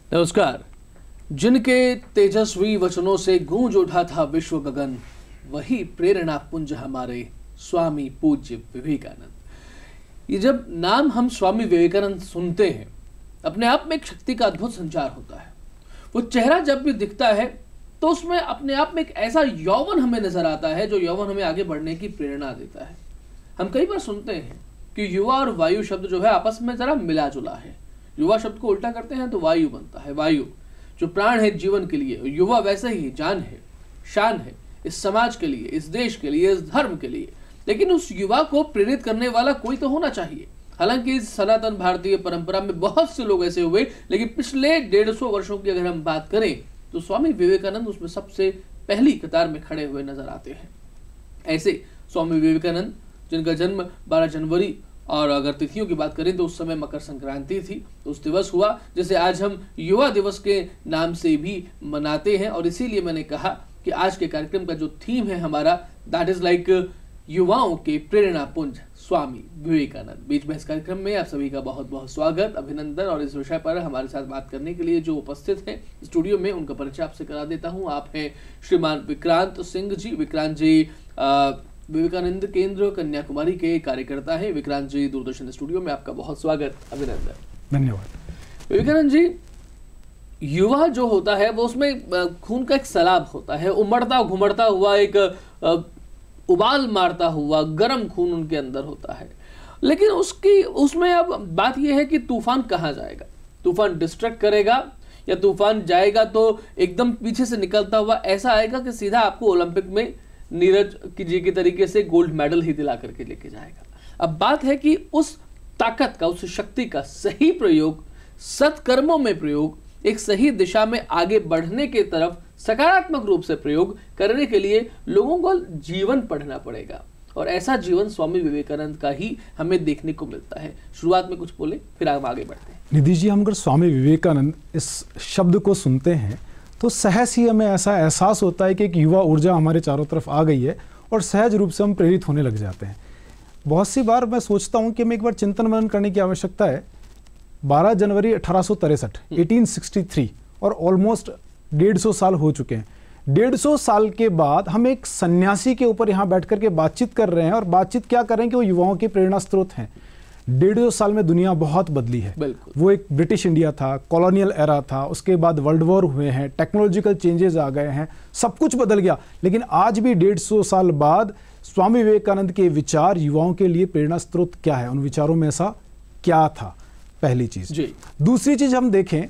नमस्कार। जिनके तेजस्वी वचनों से गूंज उठा था विश्व गगन, वही प्रेरणा पुंज हमारे स्वामी पूज्य विवेकानंद। ये जब नाम हम स्वामी विवेकानंद सुनते हैं, अपने आप में एक शक्ति का अद्भुत संचार होता है। वो चेहरा जब भी दिखता है तो उसमें अपने आप में एक ऐसा यौवन हमें नजर आता है जो यौवन हमें आगे बढ़ने की प्रेरणा देता है। हम कई बार सुनते हैं कि युवा और वायु शब्द जो है आपस में जरा मिला जुला है। युवा शब्द को उल्टा करते हैं तो वायु बनता है। वायु जो प्राण है जीवन के लिए, युवा वैसे ही जान है, शान है इस समाज के लिए, इस देश के लिए, इस धर्म के लिए। लेकिन उस युवा को प्रेरित करने वाला कोई तो होना चाहिए। हालांकि इस सनातन भारतीय परंपरा में बहुत से लोग ऐसे हुए, लेकिन पिछले 150 वर्षों की अगर हम बात करें तो स्वामी विवेकानंद उसमें सबसे पहली कतार में खड़े हुए नजर आते हैं। ऐसे स्वामी विवेकानंद जिनका जन्म 12 जनवरी, और अगर तिथियों की बात करें तो उस समय मकर संक्रांति थी, तो उस दिवस हुआ जिसे आज हम युवा दिवस के नाम से भी मनाते हैं। और इसीलिए मैंने कहा कि आज के कार्यक्रम का जो थीम है हमारा, दैट इज लाइक युवाओं के प्रेरणा पुंज स्वामी विवेकानंद। बीच में इस कार्यक्रम में आप सभी का बहुत बहुत स्वागत, अभिनंदन। और इस विषय पर हमारे साथ बात करने के लिए जो उपस्थित हैं स्टूडियो में, उनका परिचय आपसे करा देता हूं। आप हैं श्रीमान विक्रांत सिंह जी। विक्रांत जी विवेकानंद केंद्र कन्याकुमारी के कार्यकर्ता है। विक्रांत जी, दूरदर्शन स्टूडियो में आपका बहुत स्वागत, अभिनंदन। धन्यवाद। विवेकानंद जी, युवा जो होता है वो उसमें खून का एक सैलाब होता है, उमड़ता घुमड़ता हुआ, एक उबाल मारता हुआ गर्म खून उनके अंदर होता है। लेकिन उसमें अब बात यह है कि तूफान कहाँ जाएगा। तूफान डिस्ट्रैक्ट करेगा या तूफान जाएगा तो एकदम पीछे से निकलता हुआ ऐसा आएगा कि सीधा आपको ओलंपिक में नीरज जी की तरीके से गोल्ड मेडल ही दिला करके लेके जाएगा। अब बात है कि उस ताकत का, उस शक्ति का सही प्रयोग, सत्कर्मों में प्रयोग, एक सही दिशा में आगे बढ़ने के तरफ सकारात्मक रूप से प्रयोग करने के लिए लोगों को जीवन पढ़ना पड़ेगा। और ऐसा जीवन स्वामी विवेकानंद का ही हमें देखने को मिलता है। शुरुआत में कुछ बोले, फिर हम आगे बढ़ते हैं। निधि जी, हम अगर स्वामी विवेकानंद इस शब्द को सुनते हैं तो सहज ही हमें ऐसा एहसास होता है कि एक युवा ऊर्जा हमारे चारों तरफ आ गई है और सहज रूप से हम प्रेरित होने लग जाते हैं। बहुत सी बार मैं सोचता हूं कि हमें एक बार चिंतन मनन करने की आवश्यकता है। 12 जनवरी 1863 1863 और ऑलमोस्ट 150 साल हो चुके हैं। 150 साल के बाद हम एक सन्यासी के ऊपर यहाँ बैठ करके बातचीत कर रहे हैं, और बातचीत क्या कर रहे हैं कि वो युवाओं के प्रेरणा स्रोत हैं। 150 साल में दुनिया बहुत बदली है। वो एक ब्रिटिश इंडिया था, कॉलोनियल एरा था, उसके बाद वर्ल्ड वॉर हुए हैं, टेक्नोलॉजिकल चेंजेस आ गए हैं, सब कुछ बदल गया। लेकिन आज भी 150 साल बाद स्वामी विवेकानंद के विचार युवाओं के लिए प्रेरणा स्रोत क्या है, उन विचारों में ऐसा क्या था, पहली चीज। दूसरी चीज हम देखें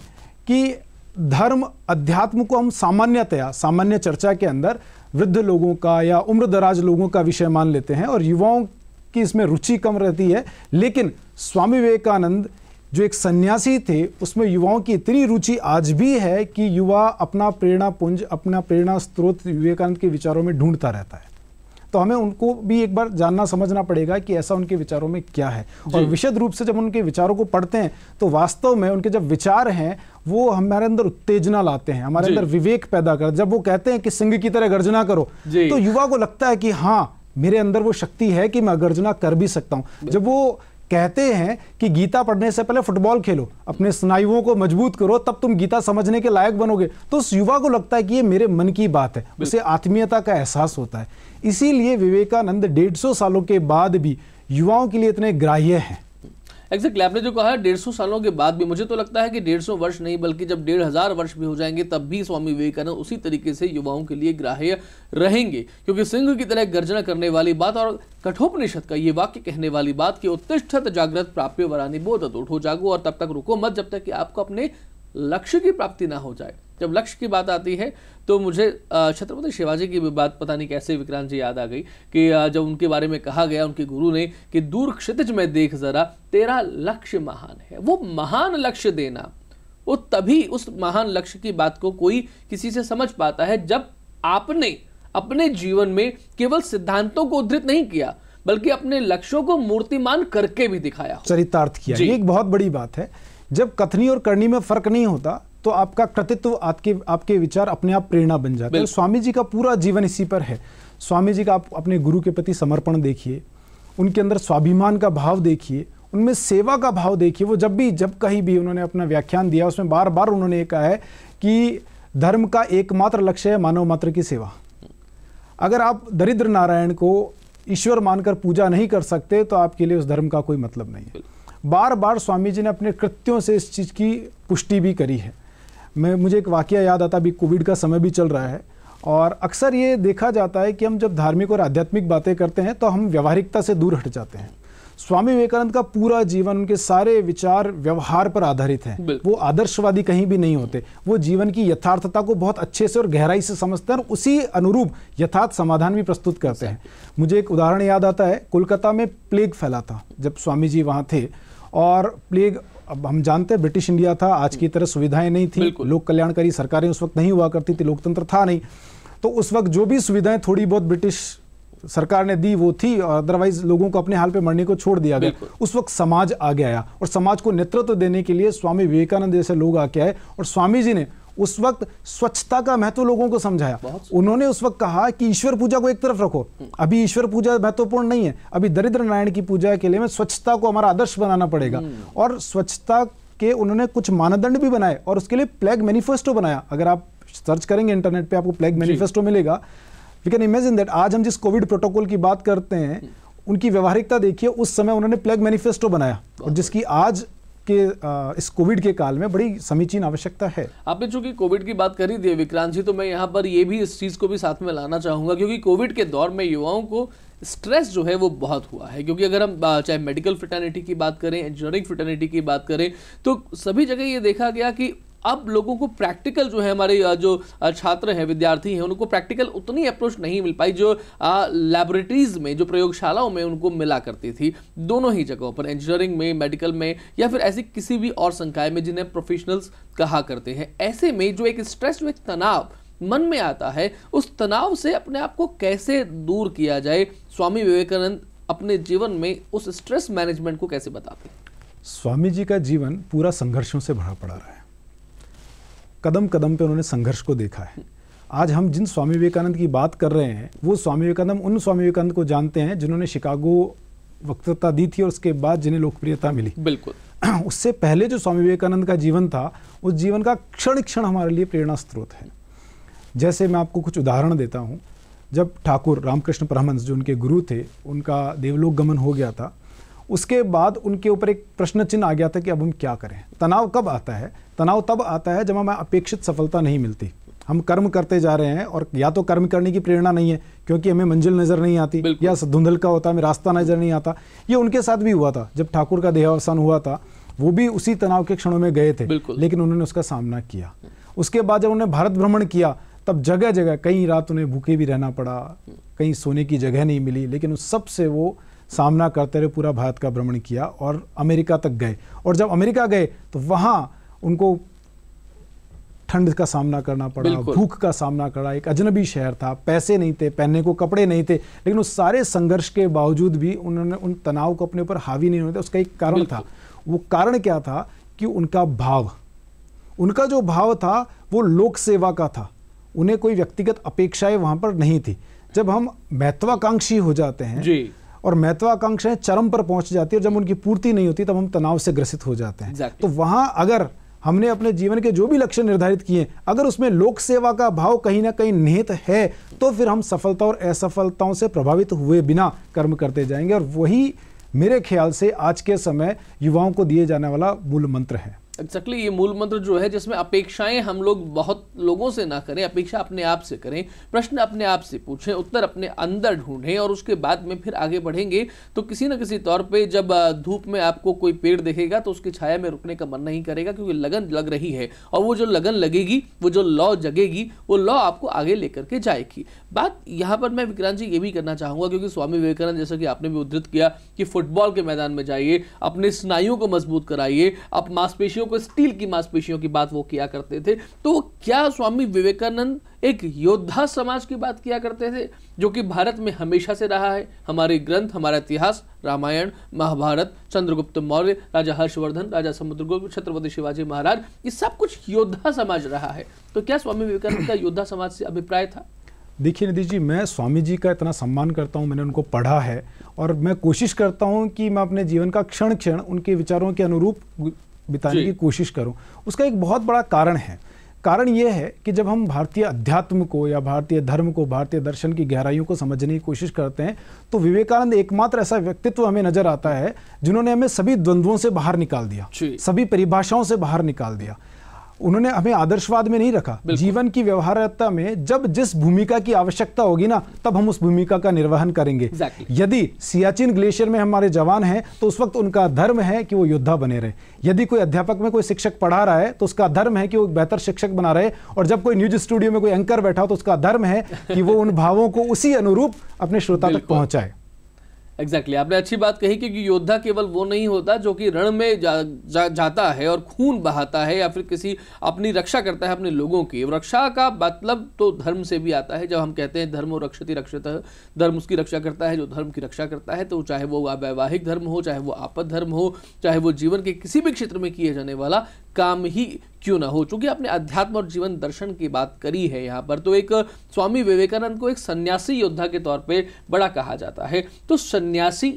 कि धर्म अध्यात्म को हम सामान्य चर्चा के अंदर वृद्ध लोगों का या उम्र दराज लोगों का विषय मान लेते हैं और युवाओं कि इसमें रुचि कम रहती है। लेकिन स्वामी विवेकानंद जो एक सन्यासी थे, उसमें युवाओं की इतनी रुचि आज भी है कि युवा अपना प्रेरणा पुंज, अपना प्रेरणा स्रोत विवेकानंद के विचारों में ढूंढता रहता है। तो हमें उनको भी एक बार जानना समझना पड़ेगा कि ऐसा उनके विचारों में क्या है। और विशद रूप से जब उनके विचारों को पढ़ते हैं तो वास्तव में उनके जब विचार हैं वो हमारे अंदर उत्तेजना लाते हैं, हमारे अंदर विवेक पैदा करते हैं। जब वो कहते हैं कि सिंह की तरह गर्जना करो, तो युवा को लगता है कि हाँ, मेरे अंदर वो शक्ति है कि मैं गर्जना कर भी सकता हूं। जब वो कहते हैं कि गीता पढ़ने से पहले फुटबॉल खेलो, अपने स्नायुओं को मजबूत करो, तब तुम गीता समझने के लायक बनोगे, तो उस युवा को लगता है कि ये मेरे मन की बात है, उसे आत्मीयता का एहसास होता है। इसीलिए विवेकानंद 150 सालों के बाद भी युवाओं के लिए इतने ग्राह्य हैं। एग्जैक्टली, आपने जो कहा 150 सालों के बाद भी, मुझे तो लगता है कि 150 वर्ष नहीं बल्कि जब 1500 वर्ष भी हो जाएंगे तब भी स्वामी विवेकानंद उसी तरीके से युवाओं के लिए ग्राह्य रहेंगे। क्योंकि सिंह की तरह गर्जना करने वाली बात और कठोपनिषद का ये वाक्य कहने वाली बात कि उत्तिष्ठत जागृत प्राप्य वरानि बोधत, उठो जागो और तब तक रुको मत जब तक कि आपको अपने लक्ष्य की प्राप्ति ना हो जाए। जब लक्ष्य की बात आती है तो मुझे छत्रपति शिवाजी की भी बात पता नहीं कैसे विक्रांत जी याद आ गई कि जब उनके बारे में कहा गया उनके गुरु ने कि दूर क्षितिज में देख जरा, तेरा लक्ष्य महान है। वो महान लक्ष्य देना, वो तभी उस महान लक्ष्य की बात को कोई किसी से समझ पाता है जब आपने अपने जीवन में केवल सिद्धांतों को उद्धृत नहीं किया बल्कि अपने लक्ष्यों को मूर्तिमान करके भी दिखाया, चरितार्थ किया। ये एक बहुत बड़ी बात है। जब कथनी और करनी में फर्क नहीं होता तो आपका कृतित्व, आपके विचार अपने आप प्रेरणा बन जाते हैं। स्वामी जी का पूरा जीवन इसी पर है। स्वामी जी का आप अपने गुरु के प्रति समर्पण देखिए, उनके अंदर स्वाभिमान का भाव देखिए, उनमें सेवा का भाव देखिए। वो जब कहीं भी उन्होंने अपना व्याख्यान दिया उसमें बार बार उन्होंने ये कहा है कि धर्म का एकमात्र लक्ष्य है मानव मात्र की सेवा। अगर आप दरिद्र नारायण को ईश्वर मानकर पूजा नहीं कर सकते तो आपके लिए उस धर्म का कोई मतलब नहीं है। बार बार स्वामी जी ने अपने कृत्यों से इस चीज़ की पुष्टि भी करी है। मुझे एक वाकया याद आता, अभी कोविड का समय भी चल रहा है और अक्सर ये देखा जाता है कि हम जब धार्मिक और आध्यात्मिक बातें करते हैं तो हम व्यवहारिकता से दूर हट जाते हैं। स्वामी विवेकानंद का पूरा जीवन, उनके सारे विचार व्यवहार पर आधारित हैं। वो आदर्शवादी कहीं भी नहीं होते। वो जीवन की यथार्थता को बहुत अच्छे से और गहराई से समझते हैं और उसी अनुरूप यथार्थ समाधान भी प्रस्तुत करते हैं। मुझे एक उदाहरण याद आता है, कोलकाता में प्लेग फैला था जब स्वामी जी वहाँ थे। और प्लेग, अब हम जानते हैं ब्रिटिश इंडिया था, आज की तरह सुविधाएं नहीं थी, लोक कल्याणकारी सरकारें उस वक्त नहीं हुआ करती थी, लोकतंत्र था नहीं। तो उस वक्त जो भी सुविधाएं थोड़ी बहुत ब्रिटिश सरकार ने दी वो थी, और अदरवाइज लोगों को अपने हाल पे मरने को छोड़ दिया गया। उस वक्त समाज आगे आया और समाज को नेतृत्व देने के लिए स्वामी विवेकानंद जैसे लोग आके आए और स्वामी जी ने उस वक्त स्वच्छता का महत्व लोगों को समझाया। उन्होंने उस वक्त कहा कि ईश्वर पूजा को एक तरफ रखो, अभी ईश्वर पूजा महत्वपूर्ण नहीं है, अभी दरिद्र नारायण की पूजा के लिए में स्वच्छता को हमारा आदर्श बनाना पड़ेगा। और स्वच्छता के उन्होंने कुछ मानदंड भी बनाए और उसके लिए प्लेग मैनिफेस्टो बनाया। अगर आप सर्च करेंगे इंटरनेट पे आपको प्लेग मैनिफेस्टो मिलेगा। वी कैन इमेजिन दैट आज हम जिस कोविड प्रोटोकॉल की बात करते हैं उनकी व्यवहारिकता देखिए, उस समय उन्होंने प्लेग मैनिफेस्टो बनाया और जिसकी आज के इस कोविड के काल में बड़ी समीचीन आवश्यकता है। आपने चूंकि कोविड की बात करी थी विक्रांत जी, तो मैं यहाँ पर ये भी इस चीज को भी साथ में लाना चाहूंगा, क्योंकि कोविड के दौर में युवाओं को स्ट्रेस जो है वो बहुत हुआ है। क्योंकि अगर हम चाहे मेडिकल फ्रेटर्निटी की बात करें, इंजीनियरिंग फ्रेटर्निटी की बात करें, तो सभी जगह ये देखा गया कि अब लोगों को प्रैक्टिकल जो है, हमारे जो छात्र हैं, विद्यार्थी हैं, उनको प्रैक्टिकल उतनी अप्रोच नहीं मिल पाई जो लैबोरेटरीज में, जो प्रयोगशालाओं में उनको मिला करती थी। दोनों ही जगहों पर, इंजीनियरिंग में, मेडिकल में, या फिर ऐसी किसी भी और संकाय में जिन्हें प्रोफेशनल्स कहा करते हैं। ऐसे में जो एक स्ट्रेस, जो एक तनाव मन में आता है, उस तनाव से अपने आप को कैसे दूर किया जाए, स्वामी विवेकानंद अपने जीवन में उस स्ट्रेस मैनेजमेंट को कैसे बताते हैं? स्वामी जी का जीवन पूरा संघर्षों से भरा पड़ा रहा है। कदम कदम पे उन्होंने संघर्ष को देखा है। आज हम जिन स्वामी विवेकानंद की बात कर रहे हैं वो स्वामी विवेकानंद, उन स्वामी विवेकानंद को जानते हैं जिन्होंने शिकागो वक्तृता दी थी और उसके बाद जिन्हें लोकप्रियता मिली। बिल्कुल। उससे पहले जो स्वामी विवेकानंद का जीवन था, उस जीवन का क्षण क्षण हमारे लिए प्रेरणा स्रोत है। जैसे मैं आपको कुछ उदाहरण देता हूँ। जब ठाकुर रामकृष्ण परमहंस जो उनके गुरु थे, उनका देवलोक गमन हो गया था, उसके बाद उनके ऊपर एक प्रश्न चिन्ह आ गया था कि अब हम क्या करें। तनाव कब आता है? तनाव तब आता है जब हमें अपेक्षित सफलता नहीं मिलती। हम कर्म करते जा रहे हैं और या तो कर्म करने की प्रेरणा नहीं है क्योंकि हमें मंजिल नजर नहीं आती, या धुंधल का होता है, हमें रास्ता नजर नहीं आता। ये उनके साथ भी हुआ था। जब ठाकुर का देहावसान हुआ था वो भी उसी तनाव के क्षणों में गए थे, लेकिन उन्होंने उसका सामना किया। उसके बाद जब उन्होंने भारत भ्रमण किया तब जगह जगह कई रात उन्हें भूखे भी रहना पड़ा, कहीं सोने की जगह नहीं मिली, लेकिन उस सब से वो सामना करते रहे, पूरा भारत का भ्रमण किया और अमेरिका तक गए। और जब अमेरिका गए तो वहाँ उनको ठंड का सामना करना पड़ा, भूख का सामना करना, एक अजनबी शहर था, पैसे नहीं थे, पहनने को कपड़े नहीं थे, लेकिन उस सारे संघर्ष के बावजूद भी उन्होंने उन तनाव को अपने ऊपर हावी नहीं होने दिया। उसका एक कारण था। वो कारण क्या था कि उनका भाव, उनका जो भाव था वो लोक सेवा का था। उन्हें कोई व्यक्तिगत अपेक्षाएं वहां पर नहीं थी। जब हम महत्वाकांक्षी हो जाते हैं जी, और महत्वाकांक्षाएं चरम पर पहुंच जाती है, जब उनकी पूर्ति नहीं होती तब हम तनाव से ग्रसित हो जाते हैं। तो वहां अगर हमने अपने जीवन के जो भी लक्ष्य निर्धारित किए, अगर उसमें लोक सेवा का भाव कहीं ना कहीं निहित है, तो फिर हम सफलता और असफलताओं से प्रभावित हुए बिना कर्म करते जाएंगे। और वही मेरे ख्याल से आज के समय युवाओं को दिए जाने वाला मूल मंत्र है। एक्जैक्टली ये मूल मंत्र जो है, जिसमें अपेक्षाएं हम लोग बहुत लोगों से ना करें, अपेक्षा अपने आप से करें, प्रश्न अपने आप से पूछें, उत्तर अपने अंदर ढूंढें और उसके बाद में फिर आगे बढ़ेंगे। तो किसी न किसी तौर पे जब धूप में आपको कोई पेड़ दिखेगा तो उसकी छाया में रुकने का मन नहीं करेगा, क्योंकि लगन लग रही है। और वो जो लगन लगेगी, वो जो लौ जगेगी, वो लौ आपको आगे लेकर के जाएगी। बात यहाँ पर मैं विक्रांत जी ये भी करना चाहूँगा, क्योंकि स्वामी विवेकानंद जैसा कि आपने भी उद्धृत किया कि फुटबॉल के मैदान में जाइए, अपने स्नायुओं को मजबूत कराइए, अब मांसपेशियों को, स्टील की मांसपेशियों की बात वो किया करते थे। तो क्या स्वामी विवेकानंद एक योद्धा समाज की बात किया करते थे, जो कि भारत में हमेशा से रहा है? हमारे ग्रंथ, हमारा इतिहास, रामायण, महाभारत, चंद्रगुप्त मौर्य, राजा हर्षवर्धन, राजा समुद्रगुप्त, छत्रपति शिवाजी महाराज, ये सब कुछ योद्धा समाज रहा है। तो क्या स्वामी विवेकानंद का योद्धा समाज से अभिप्राय था? देखिए निधि जी, मैं स्वामी जी का इतना सम्मान करता हूँ, मैंने उनको पढ़ा है और मैं कोशिश करता हूँ कि मैं अपने जीवन का क्षण क्षण उनके विचारों के अनुरूप बिताने की कोशिश करूँ। उसका एक बहुत बड़ा कारण है। कारण ये है कि जब हम भारतीय अध्यात्म को या भारतीय धर्म को, भारतीय दर्शन की गहराइयों को समझने की कोशिश करते हैं तो विवेकानंद एकमात्र ऐसा व्यक्तित्व हमें नजर आता है जिन्होंने हमें सभी द्वंद्वों से बाहर निकाल दिया, सभी परिभाषाओं से बाहर निकाल दिया। उन्होंने हमें आदर्शवाद में नहीं रखा, जीवन की व्यवहार्यता में जब जिस भूमिका की आवश्यकता होगी ना तब हम उस भूमिका का निर्वहन करेंगे। यदि सियाचिन ग्लेशियर में हमारे जवान हैं तो उस वक्त उनका धर्म है कि वो योद्धा बने रहे। यदि कोई अध्यापक में कोई शिक्षक पढ़ा रहा है तो उसका धर्म है कि वो बेहतर शिक्षक बना रहे। और जब कोई न्यूज स्टूडियो में कोई एंकर बैठा हो तो उसका धर्म है कि वो उन भावों को उसी अनुरूप अपने श्रोता तक पहुंचाए। एग्जैक्टली आपने अच्छी बात कही कि योद्धा केवल वो नहीं होता जो कि रण में जाता है और खून बहाता है या फिर किसी अपनी रक्षा करता है अपने लोगों की। रक्षा का मतलब तो धर्म से भी आता है। जब हम कहते हैं धर्मो रक्षति रक्षतः, धर्म उसकी रक्षा करता है जो धर्म की रक्षा करता है, तो चाहे वो वैवाहिक धर्म हो, चाहे वो आपद धर्म हो, चाहे वो जीवन के किसी भी क्षेत्र में किए जाने वाला काम ही क्यों ना हो। चूंकि आपने अध्यात्म और जीवन दर्शन की बात करी है यहाँ पर, तो एक स्वामी विवेकानंद को एक सन्यासी योद्धा के तौर पे बड़ा कहा जाता है। तो सन्यासी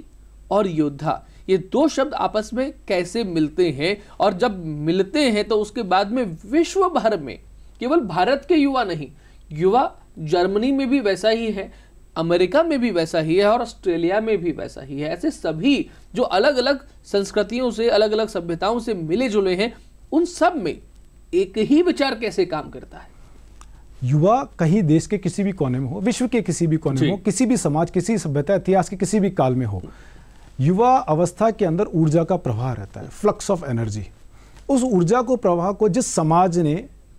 और योद्धा ये दो शब्द आपस में कैसे मिलते हैं, और जब मिलते हैं तो उसके बाद में विश्व भर में केवल भारत के युवा नहीं, युवा जर्मनी में भी वैसा ही है, अमेरिका में भी वैसा ही है और ऑस्ट्रेलिया में भी वैसा ही है। ऐसे सभी जो अलग अलग संस्कृतियों से, अलग अलग सभ्यताओं से मिले जुले हैं, उन सब में एक ही विचार कैसे काम करता है। युवा कहीं देश के किसी भी कोने में हो, विश्व के किसी भी कोने में हो, किसी भी समाज, किसी सभ्यता, इतिहास के किसी भी काल में हो, युवा अवस्था के अंदर ऊर्जा का प्रवाह रहता है, फ्लक्स ऑफ एनर्जी। उस ऊर्जा को, प्रवाह को जिस समाज ने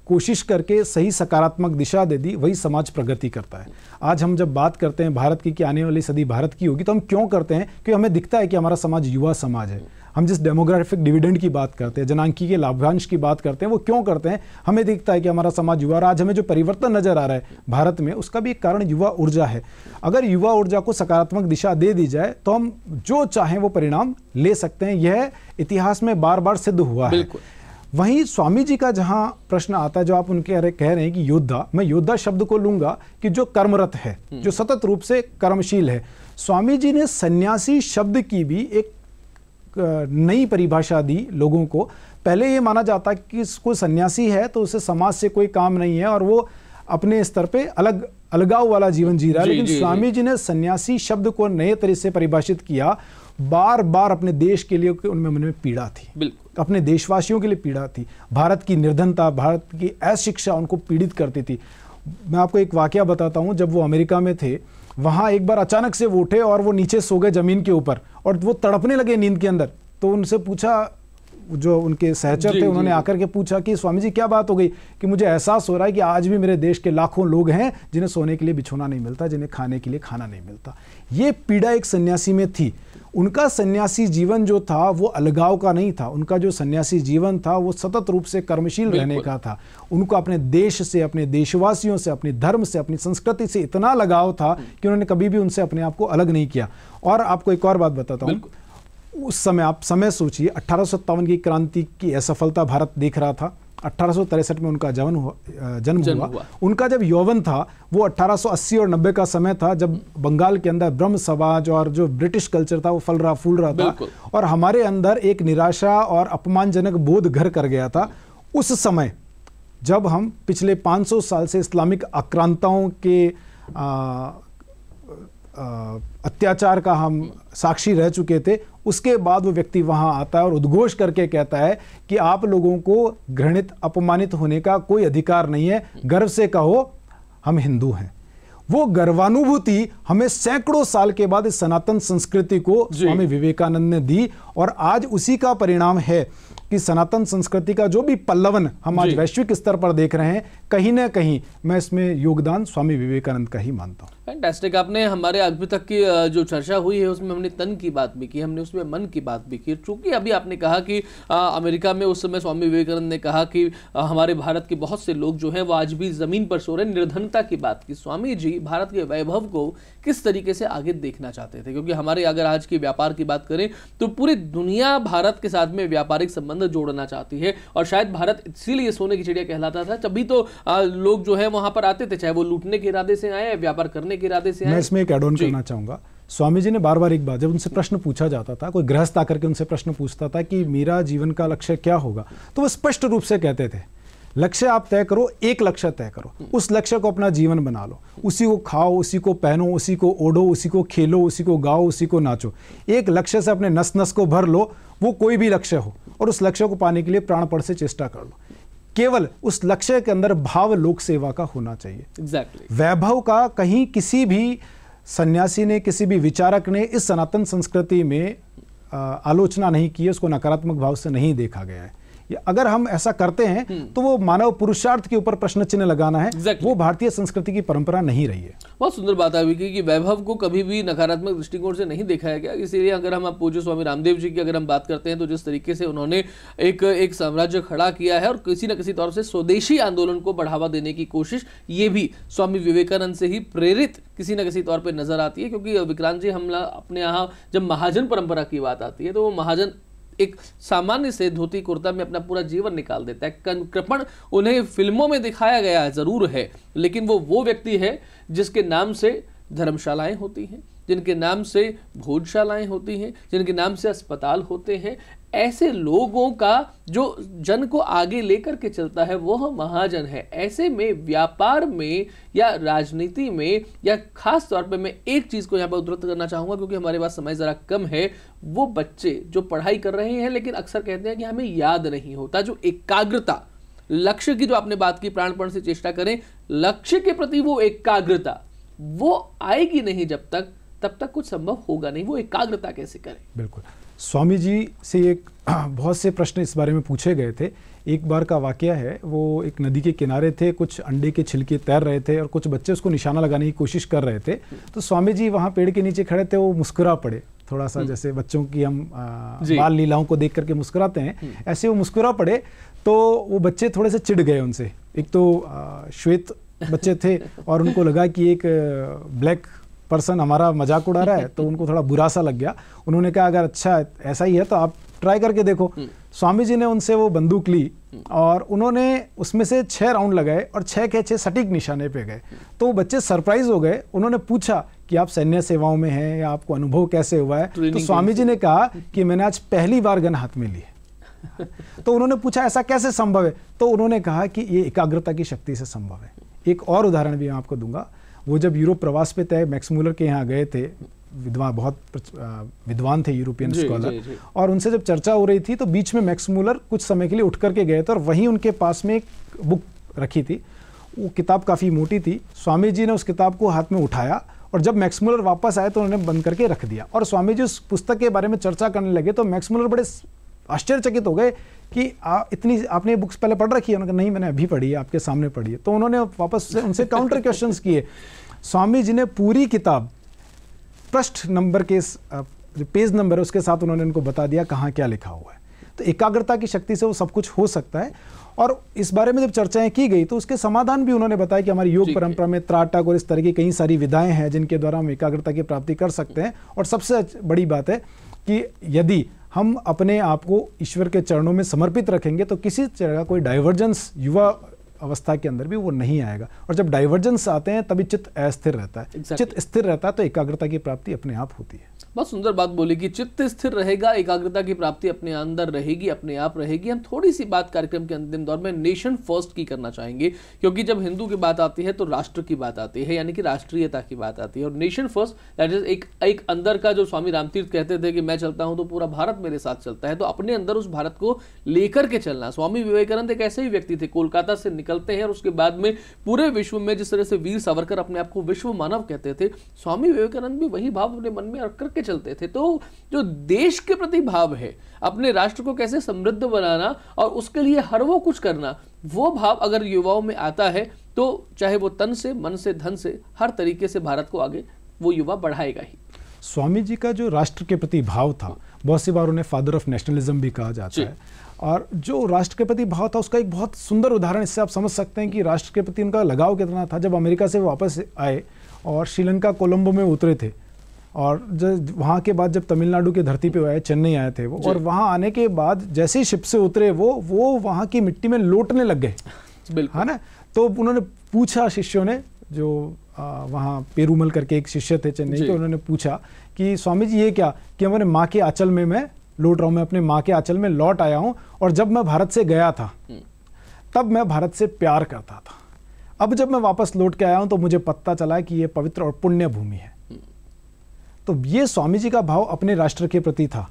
कोशिश करके सही सकारात्मक दिशा दे दी, वही समाज प्रगति करता है। आज हम जब बात करते हैं भारत की कि आने वाली सदी भारत की होगी, तो हम क्यों करते हैं? क्योंकि हमें दिखता है कि हमारा समाज युवा समाज है। हम जिस डेमोग्राफिक डिविडेंड की बात करते हैं, जनांकी के लाभांश की बात करते हैं, वो क्यों करते हैं? हमें दिखता है कि हमारा समाज युवा, और आज हमें जो परिवर्तन नजर आ रहा है भारत में, उसका भी एक कारण युवा ऊर्जा है। अगर युवा ऊर्जा को सकारात्मक दिशा दे दी जाए तो हम जो चाहें वो परिणाम ले सकते हैं। यह इतिहास में बार बार सिद्ध हुआ है। वहीं स्वामी जी का जहां प्रश्न आता है, जो आप उनके कह रहे हैं कि योद्धा, मैं योद्धा शब्द को लूंगा कि जो कर्मरत है, जो सतत रूप से कर्मशील है। स्वामी जी ने सन्यासी शब्द की भी एक नई परिभाषा दी लोगों को। पहले ये माना जाता कि कोई सन्यासी है तो उसे समाज से कोई काम नहीं है और वो अपने स्तर पे अलगाव वाला जीवन जी रहा है। लेकिन स्वामी जी ने सन्यासी शब्द को नए तरीके से परिभाषित किया। बार बार अपने देश के लिए उनमें मन में पीड़ा थी, अपने देशवासियों के लिए पीड़ा थी। भारत की निर्धनता, भारत की अशिक्षा उनको पीड़ित करती थी। मैं आपको एक वाकया बताता हूँ। जब वो अमेरिका में थे, वहाँ एक बार अचानक से वो उठे और वो नीचे सो गए जमीन के ऊपर, और वो तड़पने लगे नींद के अंदर। तो उनसे पूछा, जो उनके सहचर थे, उन्होंने आकर के पूछा कि स्वामी जी क्या बात हो गई? कि मुझे एहसास हो रहा है कि आज भी मेरे देश के लाखों लोग हैं जिन्हें सोने के लिए बिछोना नहीं मिलता, जिन्हें खाने के लिए खाना नहीं मिलता। ये पीड़ा एक सन्यासी में थी। उनका सन्यासी जीवन जो था वो अलगाव का नहीं था। उनका जो सन्यासी जीवन था वो सतत रूप से कर्मशील रहने का था। उनको अपने देश से, अपने देशवासियों से, अपने धर्म से, अपनी संस्कृति से इतना लगाव था कि उन्होंने कभी भी उनसे अपने आप को अलग नहीं किया। और आपको एक और बात बताता हूँ। उस समय आप समय सोचिए, 1857 की क्रांति की असफलता भारत देख रहा था। 1863 में उनका जन्म हुआ। उनका जब यौवन था वो 1880 और 90 का समय था, जब बंगाल के अंदर ब्रह्म समाज और जो ब्रिटिश कल्चर था वो फल रहा फूल रहा था, और हमारे अंदर एक निराशा और अपमानजनक बोध घर कर गया था। उस समय जब हम पिछले 500 साल से इस्लामिक आक्रांताओं के अत्याचार का हम साक्षी रह चुके थे, उसके बाद वो व्यक्ति वहां आता है और उद्घोष करके कहता है कि आप लोगों को घृणित, अपमानित होने का कोई अधिकार नहीं है, गर्व से कहो हम हिंदू हैं। वो गर्वानुभूति हमें सैकड़ों साल के बाद इस सनातन संस्कृति को स्वामी विवेकानंद ने दी, और आज उसी का परिणाम है कि सनातन संस्कृति का जो भी पल्लवन हम आज वैश्विक स्तर पर देख रहे हैं, कहीं ना कहीं मैं इसमें योगदान स्वामी विवेकानंद का ही मानता हूँ। फैंटास्टिक। आपने हमारे अभी तक की जो चर्चा हुई है उसमें हमने तन की बात भी की, हमने उसमें मन की बात भी की। चूंकि अभी आपने कहा कि अमेरिका में उस समय स्वामी विवेकानंद ने कहा कि हमारे भारत के बहुत से लोग जो हैं वो आज भी जमीन पर सो रहे, निर्धनता की बात की। स्वामी जी भारत के वैभव को किस तरीके से आगे देखना चाहते थे? क्योंकि हमारे अगर आज की व्यापार की बात करें तो पूरी दुनिया भारत के साथ में व्यापारिक संबंध संबंध जोड़ना चाहती है। और शायद भारत इसीलिए सोने की चिड़िया कहलाता था, तभी तो लोग जो है वहां पर आते थे, चाहे वो लूटने के इरादे से आए, व्यापार करने के इरादे से आए। मैं इसमें एक एड ऑन करना चाहूंगा। स्वामी जी ने बार बार एक बात, जब उनसे प्रश्न पूछा जाता था, कोई गृहस्थ आकर के उनसे प्रश्न पूछता था कि मेरा जीवन का लक्ष्य क्या होगा, तो वो स्पष्ट रूप से कहते थे, लक्ष्य आप तय करो, एक लक्ष्य तय करो, उस लक्ष्य को अपना जीवन बना लो, उसी को खाओ, उसी को पहनो, उसी को ओढ़ो, उसी को खेलो, उसी को गाओ, उसी को नाचो। एक लक्ष्य से अपने नस नस को भर लो, वो कोई भी लक्ष्य हो, और उस लक्ष्य को पाने के लिए प्राणपण से चेष्टा कर लो। केवल उस लक्ष्य के अंदर भाव लोक सेवा का होना चाहिए। एग्जैक्टली। वैभव का कहीं किसी भी सन्यासी ने, किसी भी विचारक ने इस सनातन संस्कृति में आलोचना नहीं की है, उसको नकारात्मक भाव से नहीं देखा गया है। अगर हम ऐसा करते हैं तो वो मानव पुरुषार्थ के ऊपर प्रश्न चिन्ह लगाना है। वो भारतीय संस्कृति की परंपरा नहीं रही है। बहुत सुंदर बात है कि वैभव को कभी भी नकारात्मक दृष्टिकोण से नहीं देखा गया। इसीलिए अगर हम पूज्य स्वामी रामदेव जी की अगर हम बात करते हैं तो जिस तरीके से उन्होंने एक साम्राज्य खड़ा किया है और किसी न किसी तौर से स्वदेशी आंदोलन को बढ़ावा देने की कोशिश, ये भी स्वामी विवेकानंद से ही प्रेरित किसी न किसी तौर पर नजर आती है। क्योंकि विक्रांत जी, हम अपने यहाँ जब महाजन परंपरा की बात आती है तो वो महाजन एक सामान्य से धोती कुर्ता में अपना पूरा जीवन निकाल देता है। कृपण उन्हें फिल्मों में दिखाया गया जरूर है, लेकिन वो व्यक्ति है जिसके नाम से धर्मशालाएं होती हैं, जिनके नाम से भोजशालाएं होती हैं, जिनके नाम से अस्पताल होते हैं। ऐसे लोगों का जो जन को आगे लेकर के चलता है वो महाजन है। ऐसे में व्यापार में या राजनीति में या खास तौर पे मैं एक चीज को यहाँ पर उद्धृत करना चाहूंगा, क्योंकि हमारे पास समय जरा कम है। वो बच्चे जो पढ़ाई कर रहे हैं लेकिन अक्सर कहते हैं कि हमें याद नहीं होता, जो एकाग्रता, लक्ष्य की जो आपने बात की, प्राणपण से चेष्टा करें, लक्ष्य के प्रति वो एकाग्रता वो आएगी नहीं तब तक कुछ संभव होगा नहीं। वो एकाग्रता कैसे करें? बिल्कुल। स्वामी जी से एक बहुत से प्रश्न इस बारे में पूछे गए थे। एक बार का वाकया है, वो एक नदी के किनारे थे, कुछ अंडे के छिलके तैर रहे थे और कुछ बच्चे उसको निशाना लगाने की कोशिश कर रहे थे। तो स्वामी जी वहाँ पेड़ के नीचे खड़े थे, वो मुस्कुरा पड़े, थोड़ा सा जैसे बच्चों की हम बाल लीलाओं को देख करके मुस्कुराते हैं, ऐसे वो मुस्कुरा पड़े। तो वो बच्चे थोड़े से चिढ़ गए उनसे। एक तो श्वेत बच्चे थे और उनको लगा कि एक ब्लैक पर्सन हमारा मजाक उड़ा रहा है, तो उनको थोड़ा बुरा सा लग गया। उन्होंने कहा अगर अच्छा ऐसा ही है तो आप ट्राई करके देखो। स्वामी जी ने उनसे वो बंदूक ली और उन्होंने उसमें से 6 राउंड लगाए और 6 के 6 सटीक निशाने पे गए। तो वो बच्चे सरप्राइज हो गए। उन्होंने पूछा कि आप सैन्य सेवाओं में हैं या आपको अनुभव कैसे हुआ है? तो स्वामी जी ने कहा कि मैंने आज पहली बार गन हाथ में ली है। तो उन्होंने पूछा ऐसा कैसे संभव है? तो उन्होंने कहा कि ये एकाग्रता की शक्ति से संभव है। एक और उदाहरण भी मैं आपको दूंगा। वो जब यूरोप प्रवास पे थे, मैक्स मूलर के यहाँ गए थे, बहुत विद्वान थे यूरोपियन स्कॉलर, और उनसे जब चर्चा हो रही थी तो बीच में मैक्स मूलर कुछ समय के लिए उठ करके गए थे और वहीं उनके पास में एक बुक रखी थी। वो किताब काफ़ी मोटी थी। स्वामी जी ने उस किताब को हाथ में उठाया और जब मैक्स मूलर वापस आए तो उन्होंने बंद करके रख दिया। और स्वामी जी उस पुस्तक के बारे में चर्चा करने लगे तो मैक्स मूलर बड़े आश्चर्यचकित हो गए कि इतनी आपने बुक्स पहले पढ़ रखी है? उन्होंने कहा नहीं, मैंने अभी पढ़ी है, आपके सामने पढ़ी है। तो उन्होंने वापस से उनसे काउंटर क्वेश्चंस किए। स्वामी जी ने पूरी किताब पृष्ठ नंबर के जो पेज नंबर है उसके साथ उन्होंने उनको बता दिया कहाँ क्या लिखा हुआ है। तो एकाग्रता की शक्ति से वो सब कुछ हो सकता है। और इस बारे में जब चर्चाएं की गई तो उसके समाधान भी उन्होंने बताया कि हमारी योग परंपरा में त्राटक और इस तरह की कई सारी विधाएं हैं जिनके द्वारा हम एकाग्रता की प्राप्ति कर सकते हैं। और सबसे बड़ी बात है कि यदि हम अपने आप को ईश्वर के चरणों में समर्पित रखेंगे तो किसी तरह का कोई डाइवर्जेंस युवा अवस्था के अंदर भी वो नहीं आएगा। और जब डाइवर्जेंस आते हैं तभी चित्त अस्थिर रहता है। चित्त स्थिर रहता है तो एकाग्रता की प्राप्ति अपने आप होती है। बहुत सुंदर बात बोली कि चित्त स्थिर रहेगा, एकाग्रता की प्राप्ति अपने अंदर रहेगी, अपने आप रहेगी। हम थोड़ी सी बात कार्यक्रम के अंतिम दौर में नेशन फर्स्ट की करना चाहेंगे, क्योंकि जब हिंदू की बात आती है तो राष्ट्र की बात आती है, यानी कि राष्ट्रीयता की बात आती है। और नेशन फर्स्ट दैट इज एक अंदर का, जो स्वामी रामतीर्थ कहते थे कि मैं चलता हूं तो पूरा भारत मेरे साथ चलता है, तो अपने अंदर उस भारत को लेकर के चलना। स्वामी विवेकानंद एक ऐसे ही व्यक्ति थे, कोलकाता से निकलते हैं और उसके बाद में पूरे विश्व में, जिस तरह से वीर सावरकर अपने आप को विश्व मानव कहते थे, स्वामी विवेकानंद भी वही भाव अपने मन में रख करके चलते थे। तो जो देश के प्रति भाव है, अपने राष्ट्र को कैसे समृद्ध बनाना और उसके लिए हर वो कुछ करना, वो भाव अगर युवाओं में आता है तो चाहे वो तन से, मन से, धन से, हर तरीके से भारत को आगे वो युवा बढ़ाएगा ही। स्वामी जी का जो राष्ट्र के प्रति भाव था, बहुत सी बार उन्हें फादर ऑफ नेशनलिज्म भी कहा जाता है। और जो राष्ट्र के प्रति भाव था उसका एक बहुत सुंदर उदाहरण इससे आप समझ सकते हैं कि राष्ट्र के प्रति उनका लगाव कितना था। जब अमेरिका से वापस आए और श्रीलंका कोलंबो में उतरे थे और जब वहाँ के बाद जब तमिलनाडु की धरती पे आए, चेन्नई आए थे वो, और वहाँ आने के बाद जैसे ही शिप से उतरे वो वहाँ की मिट्टी में लौटने लग गए, है ना। तो उन्होंने पूछा, शिष्यों ने, जो वहाँ पेरूमल करके एक शिष्य थे चेन्नई के, उन्होंने पूछा कि स्वामी जी ये क्या, कि हमारे माँ के आंचल में मैं लौट रहा हूँ, मैं अपने माँ के आंचल में लौट आया हूँ, और जब मैं भारत से गया था तब मैं भारत से प्यार करता था, अब जब मैं वापस लौट के आया हूँ तो मुझे पता चला कि ये पवित्र और पुण्य भूमि है। तो ये स्वामी जी का भाव अपने राष्ट्र के प्रति था,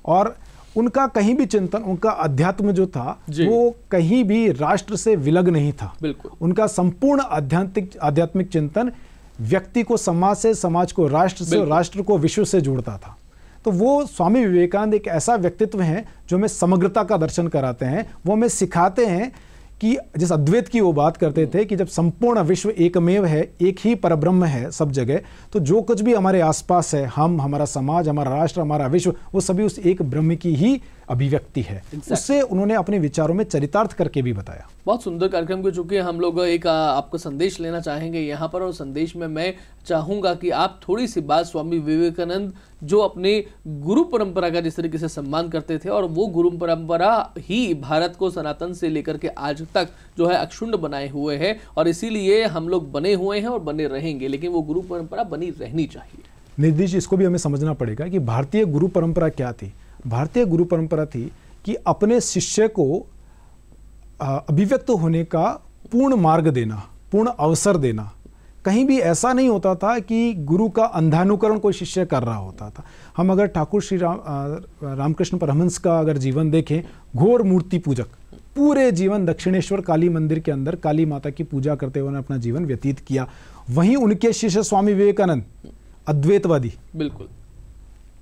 और उनका कहीं भी चिंतन, उनका अध्यात्म जो था वो कहीं भी राष्ट्र से विलग नहीं था। बिल्कुल। उनका संपूर्ण आध्यात्मिक चिंतन व्यक्ति को समाज से, समाज को राष्ट्र से, राष्ट्र को विश्व से जोड़ता था। तो वो स्वामी विवेकानंद एक ऐसा व्यक्तित्व हैं जो हमें समग्रता का दर्शन कराते हैं। वो हमें सिखाते हैं कि जिस अद्वैत की वो बात करते थे कि जब संपूर्ण विश्व एकमेव है, एक ही परब्रह्म है सब जगह, तो जो कुछ भी हमारे आसपास है, हम, हमारा समाज, हमारा राष्ट्र, हमारा विश्व, वो सभी उस एक ब्रह्म की ही अभिव्यक्ति है। उससे उन्होंने अपने विचारों में चरितार्थ करके भी बताया। बहुत सुंदर कार्यक्रम के चूंकि हम लोग एक आपको संदेश लेना चाहेंगे यहाँ पर, और संदेश में मैं चाहूंगा कि आप थोड़ी सी बात स्वामी विवेकानंद जो अपने गुरु परंपरा का जिस तरीके से सम्मान करते थे, और वो गुरु परंपरा ही भारत को सनातन से लेकर के आज तक जो है अक्षुण्ण बनाए हुए है, और इसीलिए हम लोग बने हुए हैं और बने रहेंगे, लेकिन वो गुरु परंपरा बनी रहनी चाहिए। निर्देश, इसको भी हमें समझना पड़ेगा कि भारतीय गुरु परंपरा क्या थी। भारतीय गुरु परंपरा थी कि अपने शिष्य को अभिव्यक्त होने का पूर्ण मार्ग देना, पूर्ण अवसर देना। कहीं भी ऐसा नहीं होता था कि गुरु का अंधानुकरण कोई शिष्य कर रहा होता था। हम अगर ठाकुर श्री रामकृष्ण परमहंस का अगर जीवन देखें, घोर मूर्ति पूजक, पूरे जीवन दक्षिणेश्वर काली मंदिर के अंदर काली माता की पूजा करते हुए अपना जीवन व्यतीत किया। वहीं उनके शिष्य स्वामी विवेकानंद अद्वैतवादी। बिल्कुल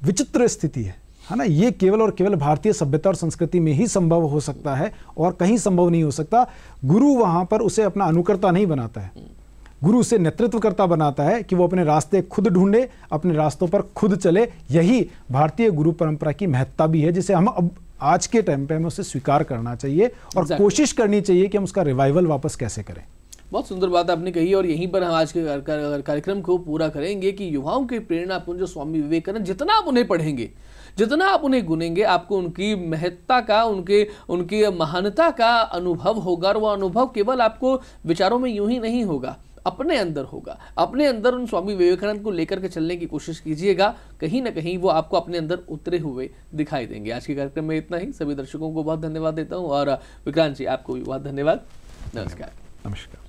विचित्र स्थिति है ना। ये केवल और केवल भारतीय सभ्यता और संस्कृति में ही संभव हो सकता है, और कहीं संभव नहीं हो सकता। गुरु वहां पर उसे अपना अनुकर्ता नहीं बनाता है, गुरु उसे नेतृत्वकर्ता बनाता है कि वो अपने रास्ते खुद ढूंढे, अपने रास्तों पर खुद चले। यही भारतीय गुरु परंपरा की महत्ता भी है, जिसे हम अब आज के टाइम पे हमें उसे स्वीकार करना चाहिए और कोशिश करनी चाहिए कि हम उसका रिवाइवल वापस कैसे करें। बहुत सुंदर बात आपने कही, और यहीं पर हम आज के कार्यक्रम को पूरा करेंगे कि युवाओं की प्रेरणा पुंज स्वामी विवेकानंद, जितना आप उन्हें पढ़ेंगे, जितना आप उन्हें गुनेंगे, आपको उनकी महत्ता का, उनकी महानता का अनुभव होगा। और वह अनुभव केवल आपको विचारों में यूं ही नहीं होगा, अपने अंदर होगा। अपने अंदर उन स्वामी विवेकानंद को लेकर के चलने की कोशिश कीजिएगा, कहीं ना कहीं वो आपको अपने अंदर उतरे हुए दिखाई देंगे। आज के कार्यक्रम में इतना ही। सभी दर्शकों को बहुत धन्यवाद देता हूँ, और विक्रांत जी आपको भी बहुत धन्यवाद। नमस्कार। नमस्कार।